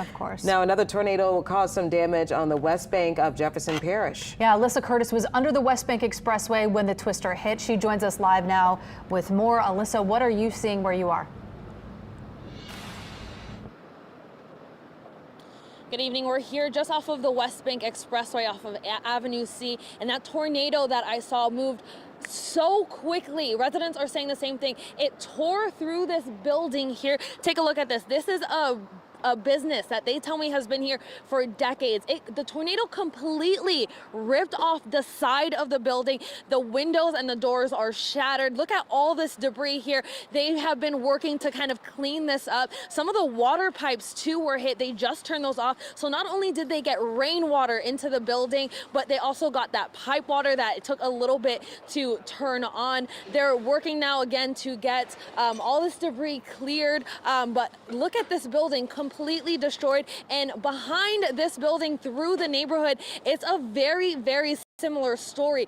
Of course. Now, another tornado caused some damage on the west bank of Jefferson Parish. Yeah, Alyssa Curtis was under the West Bank Expressway when the twister hit. She joins us live now with more. Alyssa, what are you seeing where you are? Good evening. We're here just off of the West Bank Expressway off of Avenue C, and that tornado that I saw moved so quickly. Residents are saying the same thing. It tore through this building here. Take a look at this. This is a business that they tell me has been here for decades. The tornado completely ripped off the side of the building. The windows and the doors are shattered. Look at all this debris here. They have been working to kind of clean this up. Some of the water pipes too were hit. They just turned those off. So not only did they get rainwater into the building, but they also got that pipe water that it took a little bit to turn on. They're working now again to get all this debris cleared. But look at this building completely destroyed, and behind this building through the neighborhood, it's a very, very similar story.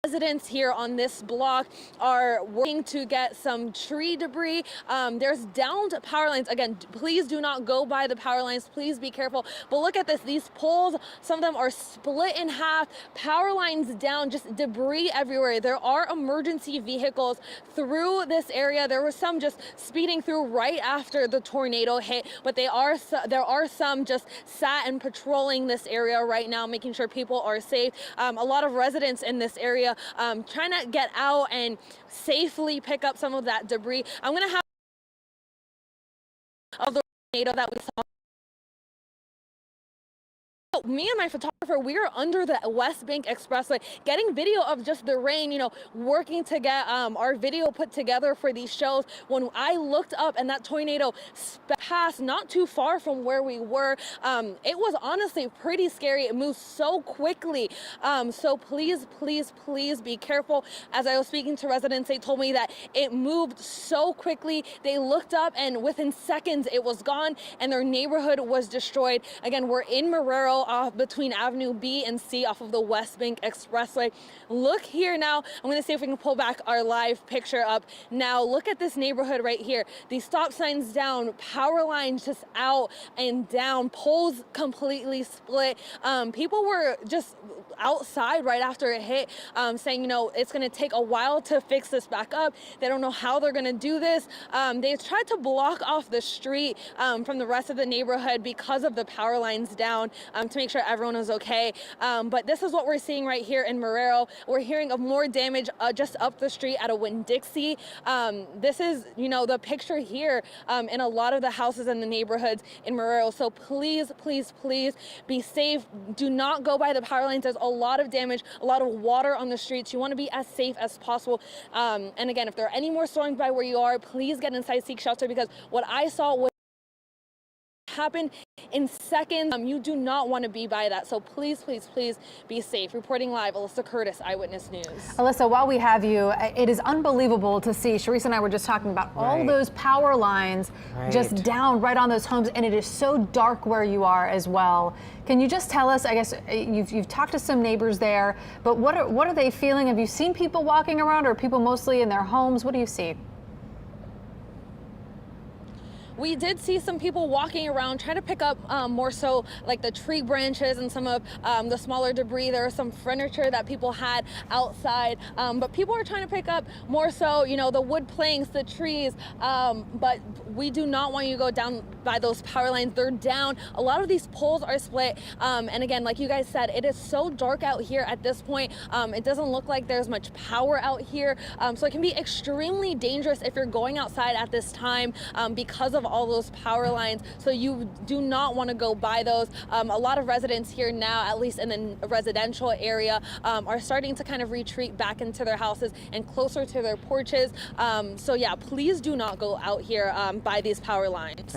Residents here on this block are working to get some tree debris. There's downed power lines. Again, please do not go by the power lines. Please be careful. But look at this. These poles, some of them are split in half. Power lines down, just debris everywhere. There are emergency vehicles through this area. There were some just speeding through right after the tornado hit, but there are some just sat and patrolling this area right now, making sure people are safe. A lot of residents in this area trying to get out and safely pick up some of that debris. I'm going to have of the tornado that we saw. Me and my photographer, we are under the West Bank Expressway getting video of just the rain, working to get our video put together for these shows. When I looked up and that tornado passed not too far from where we were, it was honestly pretty scary. It moved so quickly. So please, please, please be careful. As I was speaking to residents, they told me that it moved so quickly. They looked up and within seconds it was gone and their neighborhood was destroyed. Again, we're in Marrero, between Avenue B and C off of the West Bank Expressway. Look here now. I'm going to see if we can pull back our live picture up. Now look at this neighborhood right here. These stop signs down, power lines just out and down, poles completely split. People were just outside right after it hit, saying, it's going to take a while to fix this back up. They don't know how they're going to do this. They tried to block off the street from the rest of the neighborhood because of the power lines down, to make sure everyone is okay. But this is what we're seeing right here in Marrero. We're hearing of more damage just up the street at a Winn-Dixie. This is, the picture here in a lot of the houses in the neighborhoods in Marrero. So please, please, please be safe. Do not go by the power lines. There's a lot of damage, a lot of water on the streets. You want to be as safe as possible. And again, if there are any more storms by where you are, please get inside, seek shelter, because what I saw was happened in seconds. You do not want to be by that. So please, please, please be safe. Reporting live, Alyssa Curtis, Eyewitness News. Alyssa, while we have you, it is unbelievable to see. Sharice and I were just talking about all those power lines just down right on those homes, and it is so dark where you are as well. Can you just tell us, I guess you've talked to some neighbors there, but what are they feeling? Have you seen people walking around, or people mostly in their homes? What do you see? We did see some people walking around trying to pick up more so like the tree branches and some of the smaller debris. There was some furniture that people had outside, but people are trying to pick up more so, the wood planks, the trees, but we do not want you to go down by those power lines. They're down. A lot of these poles are split. And again, like you guys said, it is so dark out here at this point. It doesn't look like there's much power out here. So it can be extremely dangerous if you're going outside at this time because of all those power lines. So you do not want to go by those. A lot of residents here now, at least in the residential area, are starting to kind of retreat back into their houses and closer to their porches. So yeah, please do not go out here by these power lines.